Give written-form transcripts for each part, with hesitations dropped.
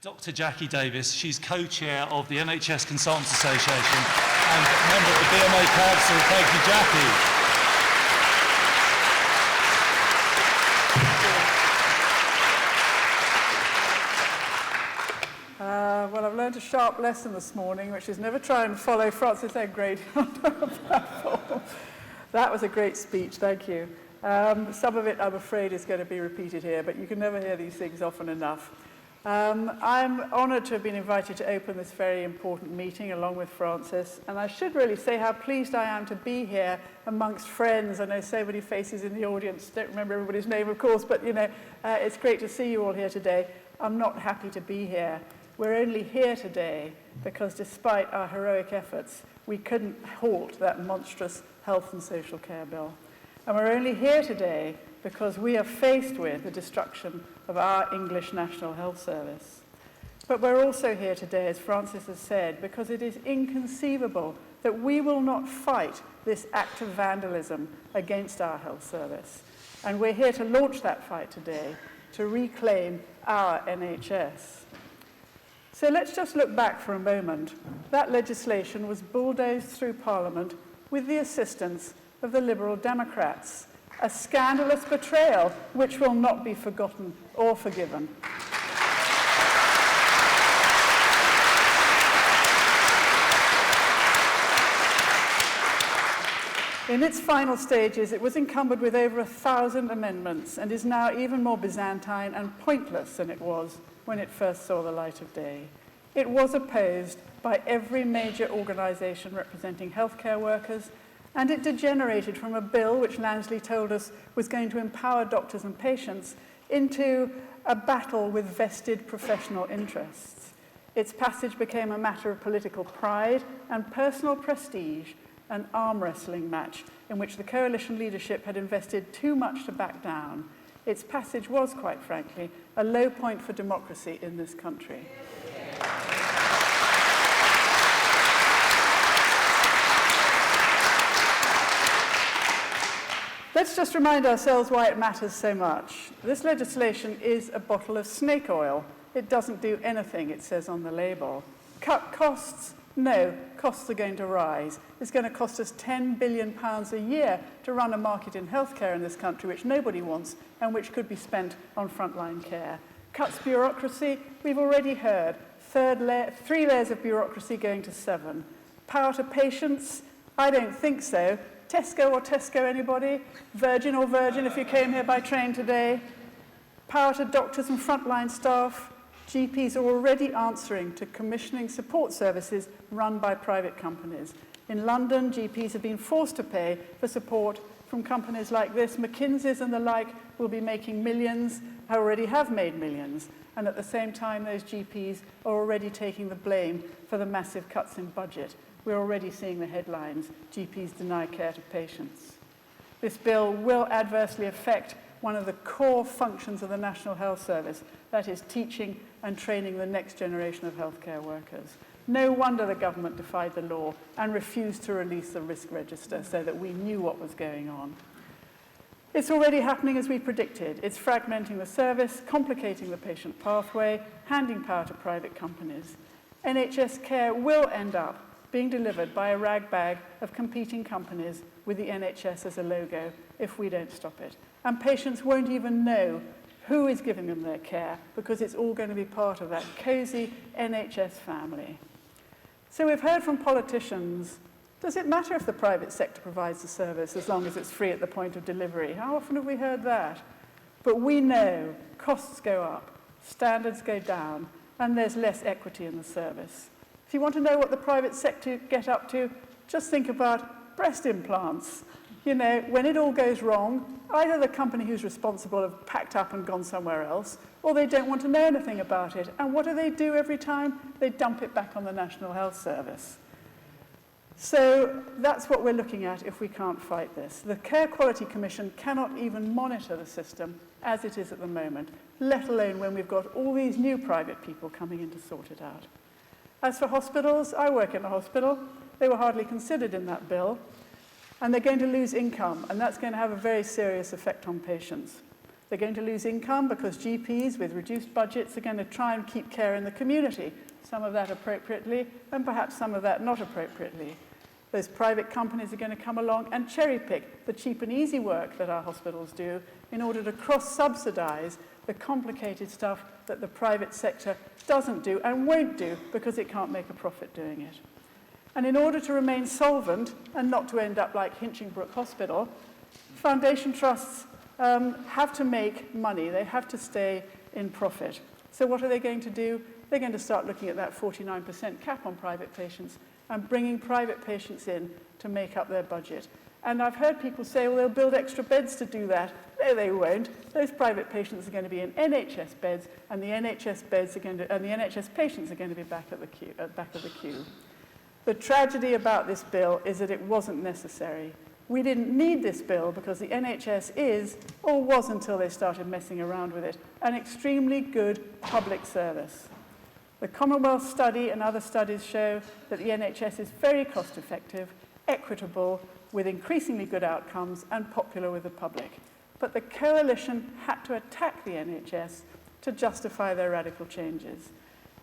Dr. Jackie Davis. She's co-chair of the NHS Consultants Association and member of the BMA Council. Thank you, Jackie. Well, I've learned a sharp lesson this morning, which is never try and follow Francis Edgrade onto a platform. That was a great speech, thank you. Some of it, I'm afraid, is going to be repeated here, but you can never hear these things often enough. I'm honoured to have been invited to open this very important meeting along with Francis, and I should really say how pleased I am to be here amongst friends. I know so many faces in the audience, don't remember everybody's name, of course, but it's great to see you all here today. I'm not happy to be here. We're only here today because despite our heroic efforts, we couldn't halt that monstrous health and social care bill. And we're only here today because we are faced with the destruction of our English National Health Service. But we're also here today, as Francis has said, because it is inconceivable that we will not fight this act of vandalism against our health service. And we're here to launch that fight today, to reclaim our NHS. So let's just look back for a moment. That legislation was bulldozed through Parliament with the assistance of the Liberal Democrats. A scandalous betrayal which will not be forgotten or forgiven. In its final stages, it was encumbered with over 1,000 amendments and is now even more Byzantine and pointless than it was when it first saw the light of day. It was opposed by every major organisation representing healthcare workers, and it degenerated from a bill which Lansley told us was going to empower doctors and patients into a battle with vested professional interests. Its passage became a matter of political pride and personal prestige, an arm wrestling match in which the coalition leadership had invested too much to back down. Its passage was, quite frankly, a low point for democracy in this country. Let's just remind ourselves why it matters so much. This legislation is a bottle of snake oil. It doesn't do anything, it says on the label. Cut costs? No, costs are going to rise. It's going to cost us £10 billion a year to run a market in healthcare in this country, which nobody wants and which could be spent on frontline care. Cuts bureaucracy? We've already heard. 3 layers of bureaucracy going to 7. Power to patients? I don't think so. Tesco or Tesco, anybody? Virgin or Virgin if you came here by train today? Power to doctors and frontline staff? GPs are already answering to commissioning support services run by private companies. In London, GPs have been forced to pay for support from companies like this. McKinsey's and the like will be making millions, already have made millions, and at the same time those GPs are already taking the blame for the massive cuts in budget. We're already seeing the headlines, GPs deny care to patients. This bill will adversely affect one of the core functions of the National Health Service, that is teaching and training the next generation of healthcare workers. No wonder the government defied the law and refused to release the risk register so that we knew what was going on. It's already happening as we predicted. It's fragmenting the service, complicating the patient pathway, handing power to private companies. NHS care will end up being delivered by a rag bag of competing companies with the NHS as a logo if we don't stop it. And patients won't even know who is giving them their care because it's all going to be part of that cosy NHS family. So we've heard from politicians, does it matter if the private sector provides the service as long as it's free at the point of delivery? How often have we heard that? But we know costs go up, standards go down, and there's less equity in the service. If you want to know what the private sector get up to, just think about breast implants. You know, when it all goes wrong, either the company who's responsible have packed up and gone somewhere else, or they don't want to know anything about it. And what do they do every time? They dump it back on the National Health Service. So that's what we're looking at if we can't fight this. The Care Quality Commission cannot even monitor the system as it is at the moment, let alone when we've got all these new private people coming in to sort it out. As for hospitals, I work in a hospital. They were hardly considered in that bill. And they're going to lose income, and that's going to have a very serious effect on patients. They're going to lose income because GPs with reduced budgets are going to try and keep care in the community, some of that appropriately, and perhaps some of that not appropriately. Those private companies are going to come along and cherry-pick the cheap and easy work that our hospitals do in order to cross-subsidize the complicated stuff that the private sector doesn't do and won't do because it can't make a profit doing it. And in order to remain solvent and not to end up like Hinchingbrooke Hospital, foundation trusts have to make money. They have to stay in profit. So what are they going to do? They're going to start looking at that 49% cap on private patients and bringing private patients in to make up their budget. And I've heard people say, well, they'll build extra beds to do that. No, they won't. Those private patients are going to be in NHS beds, and the NHS beds are going to, and the NHS patients are going to be back at the back of the queue. The tragedy about this bill is that it wasn't necessary. We didn't need this bill because the NHS is, or was until they started messing around with it, an extremely good public service. The Commonwealth study and other studies show that the NHS is very cost-effective, equitable, with increasingly good outcomes, and popular with the public. But the coalition had to attack the NHS to justify their radical changes.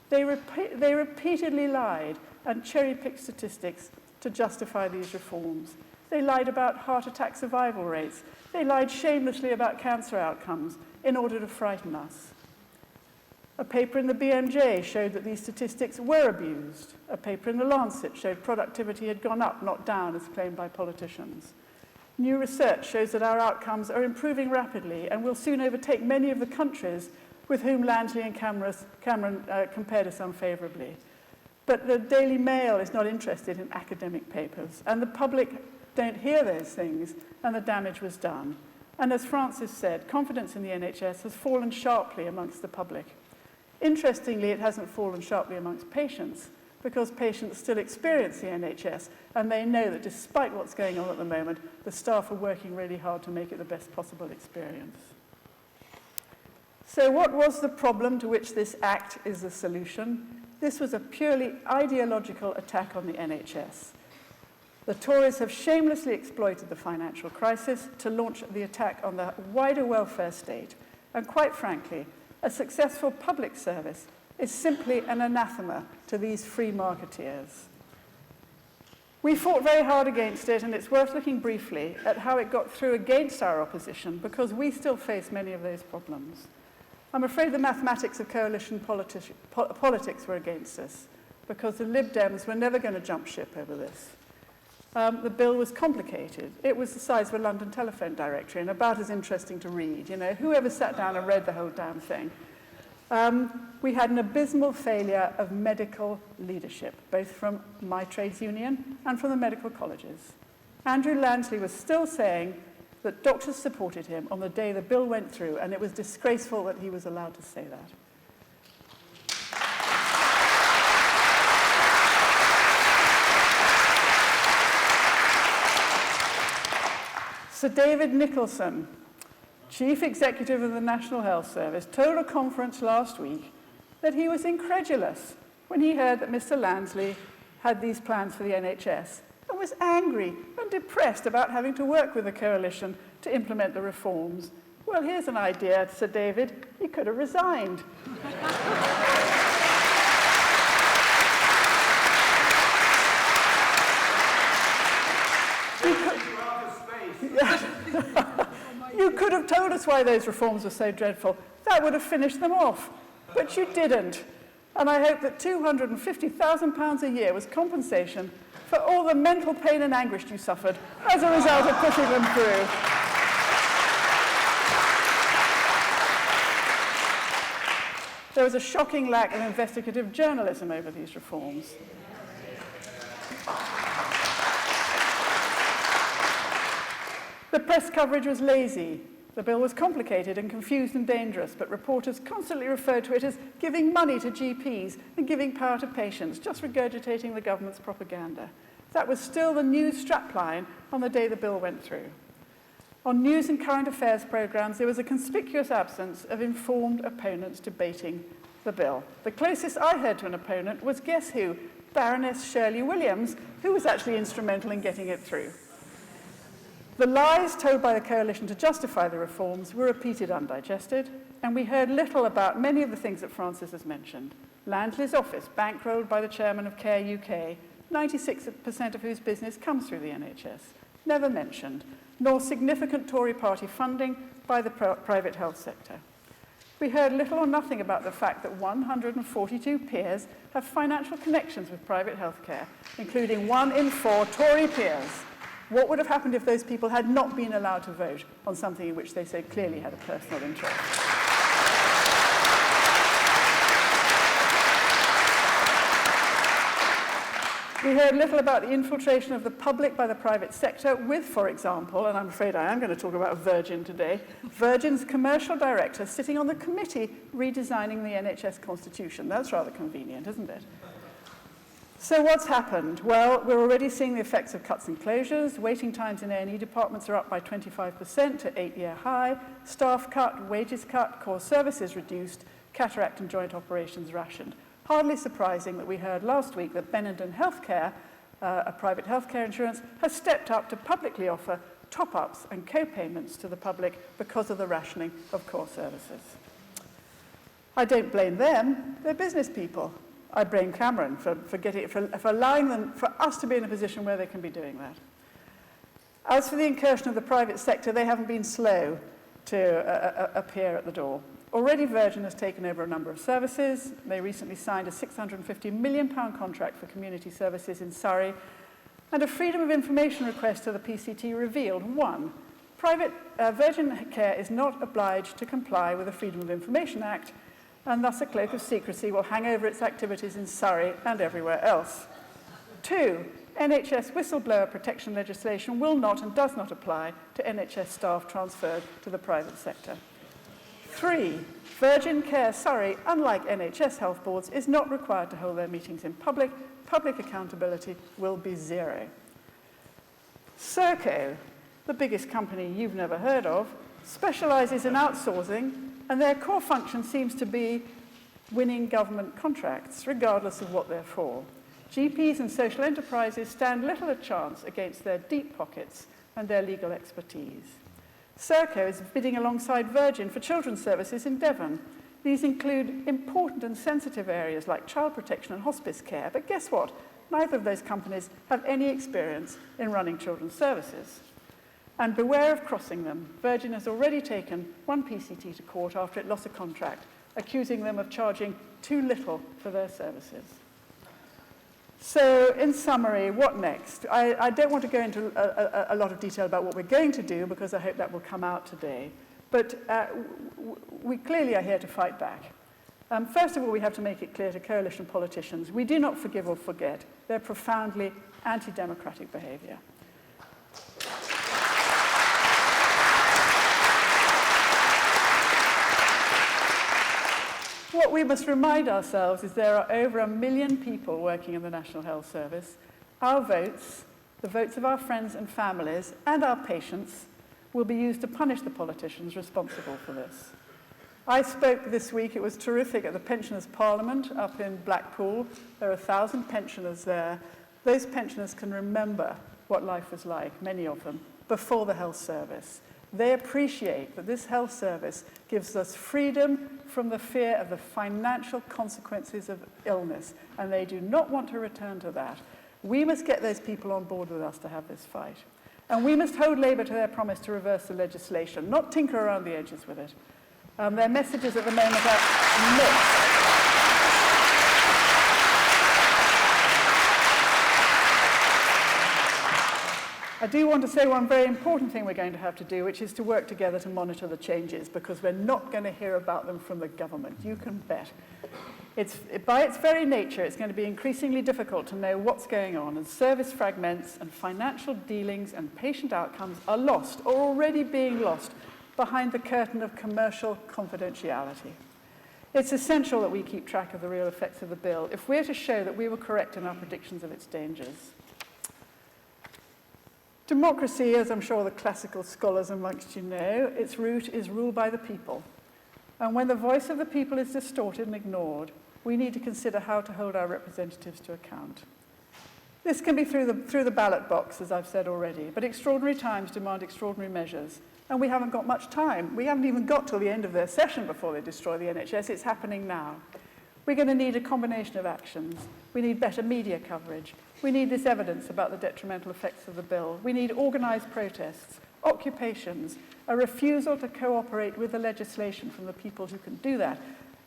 They repeatedly lied and cherry-picked statistics to justify these reforms. They lied about heart attack survival rates. They lied shamelessly about cancer outcomes in order to frighten us. A paper in the BMJ showed that these statistics were abused. A paper in the Lancet showed productivity had gone up, not down, as claimed by politicians. New research shows that our outcomes are improving rapidly and will soon overtake many of the countries with whom Lansley and Cameron compared us unfavourably. But the Daily Mail is not interested in academic papers, and the public don't hear those things, and the damage was done. And as Francis said, confidence in the NHS has fallen sharply amongst the public. Interestingly, it hasn't fallen sharply amongst patients, because patients still experience the NHS, and they know that despite what's going on at the moment, the staff are working really hard to make it the best possible experience. So what was the problem to which this Act is the solution? This was a purely ideological attack on the NHS. The Tories have shamelessly exploited the financial crisis to launch the attack on the wider welfare state, and quite frankly, a successful public service is simply an anathema to these free marketeers. We fought very hard against it, and it's worth looking briefly at how it got through against our opposition, because we still face many of those problems. I'm afraid the mathematics of coalition politics were against us, because the Lib Dems were never going to jump ship over this. The bill was complicated. It was the size of a London telephone directory and about as interesting to read. You know, whoever sat down and read the whole damn thing? We had an abysmal failure of medical leadership, both from my trades union and from the medical colleges. Andrew Lansley was still saying that doctors supported him on the day the bill went through, and it was disgraceful that he was allowed to say that. Sir David Nicholson, Chief Executive of the National Health Service, told a conference last week that he was incredulous when he heard that Mr. Lansley had these plans for the NHS and was angry and depressed about having to work with the coalition to implement the reforms. Well, here's an idea, Sir David. He could have resigned. You could have told us why those reforms were so dreadful. That would have finished them off. But you didn't. And I hope that £250,000 a year was compensation for all the mental pain and anguish you suffered as a result of pushing them through. There was a shocking lack of investigative journalism over these reforms. The press coverage was lazy. The bill was complicated and confused and dangerous, but reporters constantly referred to it as giving money to GPs and giving power to patients, just regurgitating the government's propaganda. That was still the news strapline on the day the bill went through. On news and current affairs programmes, there was a conspicuous absence of informed opponents debating the bill. The closest I heard to an opponent was, guess who? Baroness Shirley Williams, who was actually instrumental in getting it through. The lies told by the coalition to justify the reforms were repeated undigested, and we heard little about many of the things that Francis has mentioned. Lansley's office, bankrolled by the chairman of Care UK, 96% of whose business comes through the NHS, never mentioned, nor significant Tory party funding by the private health sector. We heard little or nothing about the fact that 142 peers have financial connections with private healthcare, including 1 in 4 Tory peers. What would have happened if those people had not been allowed to vote on something in which they so clearly had a personal interest? We heard little about the infiltration of the public by the private sector with, for example, and I'm afraid I am going to talk about Virgin today, Virgin's commercial director sitting on the committee redesigning the NHS constitution. That's rather convenient, isn't it? So what's happened? Well, we're already seeing the effects of cuts and closures. Waiting times in A&E departments are up by 25% to 8-year high. Staff cut, wages cut, core services reduced, cataract and joint operations rationed. Hardly surprising that we heard last week that Benenden Healthcare, a private healthcare insurance, has stepped up to publicly offer top-ups and co-payments to the public because of the rationing of core services. I don't blame them. They're business people. I blame Cameron for allowing them, for us to be in a position where they can be doing that. As for the incursion of the private sector, they haven't been slow to appear at the door. Already Virgin has taken over a number of services. They recently signed a £650 million contract for community services in Surrey, and a freedom of information request to the PCT revealed, 1, Virgin Care is not obliged to comply with the Freedom of Information Act, and thus a cloak of secrecy will hang over its activities in Surrey and everywhere else. 2, NHS whistleblower protection legislation will not and does not apply to NHS staff transferred to the private sector. 3, Virgin Care Surrey, unlike NHS health boards, is not required to hold their meetings in public. Public accountability will be 0. Serco, the biggest company you've never heard of, specialises in outsourcing, and their core function seems to be winning government contracts, regardless of what they're for. GPs and social enterprises stand little a chance against their deep pockets and their legal expertise. Serco is bidding alongside Virgin for children's services in Devon. These include important and sensitive areas like child protection and hospice care, but guess what? Neither of those companies have any experience in running children's services. And beware of crossing them. Virgin has already taken one PCT to court after it lost a contract, accusing them of charging too little for their services. So, in summary, what next? I don't want to go into a lot of detail about what we're going to do, because I hope that will come out today. But we clearly are here to fight back. First of all, we have to make it clear to coalition politicians, we do not forgive or forget their profoundly anti-democratic behaviour. What we must remind ourselves is there are over 1 million people working in the National Health Service. Our votes, the votes of our friends and families, and our patients will be used to punish the politicians responsible for this. I spoke this week, it was terrific, at the Pensioners' Parliament up in Blackpool. There are 1,000 pensioners there. Those pensioners can remember what life was like, many of them, before the health service. They appreciate that this health service gives us freedom from the fear of the financial consequences of illness, and they do not want to return to that. We must get those people on board with us to have this fight. And we must hold Labour to their promise to reverse the legislation, not tinker around the edges with it. Their messages at the moment are mixed. I do want to say one very important thing we're going to have to do, which is to work together to monitor the changes, because we're not going to hear about them from the government. You can bet. By its very nature, it's going to be increasingly difficult to know what's going on, and service fragments and financial dealings and patient outcomes are lost, or already being lost, behind the curtain of commercial confidentiality. It's essential that we keep track of the real effects of the bill if we're to show that we were correct in our predictions of its dangers. Democracy, as I'm sure the classical scholars amongst you know, its root is rule by the people. And when the voice of the people is distorted and ignored, we need to consider how to hold our representatives to account. This can be through the ballot box, as I've said already, but extraordinary times demand extraordinary measures, and we haven't got much time. We haven't even got till the end of their session before they destroy the NHS. It's happening now. We're going to need a combination of actions. We need better media coverage. We need this evidence about the detrimental effects of the bill. We need organised protests, occupations, a refusal to cooperate with the legislation from the people who can do that.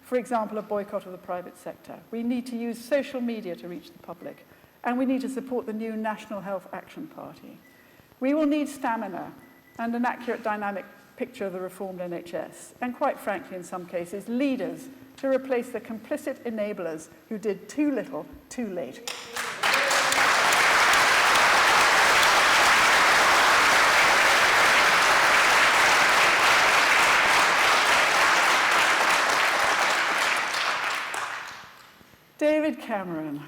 For example, a boycott of the private sector. We need to use social media to reach the public. And we need to support the new National Health Action Party. We will need stamina and an accurate dynamic picture of the reformed NHS, and quite frankly, in some cases, leaders to replace the complicit enablers who did too little, too late. David Cameron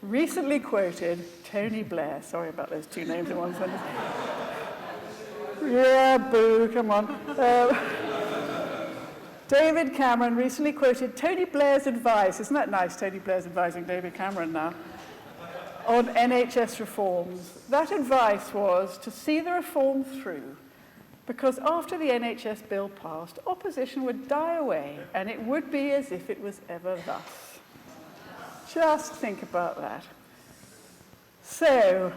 recently quoted Tony Blair. Sorry about those two names in one sentence. Yeah, boo, come on. David Cameron recently quoted Tony Blair's advice. Isn't that nice, Tony Blair's advising David Cameron now? On NHS reforms. That advice was to see the reform through, because after the NHS bill passed, opposition would die away, and it would be as if it was ever thus. Just think about that. So,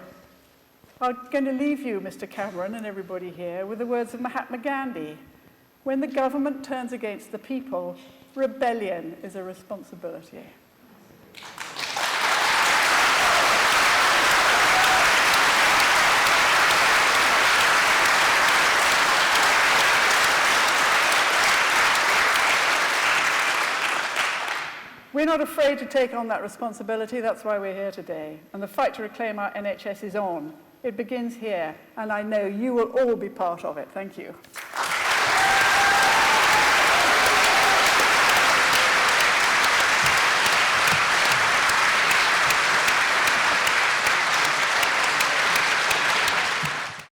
I'm going to leave you, Mr. Cameron, and everybody here, with the words of Mahatma Gandhi. When the government turns against the people, rebellion is a responsibility. We're not afraid to take on that responsibility. That's why we're here today. And the fight to reclaim our NHS is on. It begins here, and I know you will all be part of it. Thank you.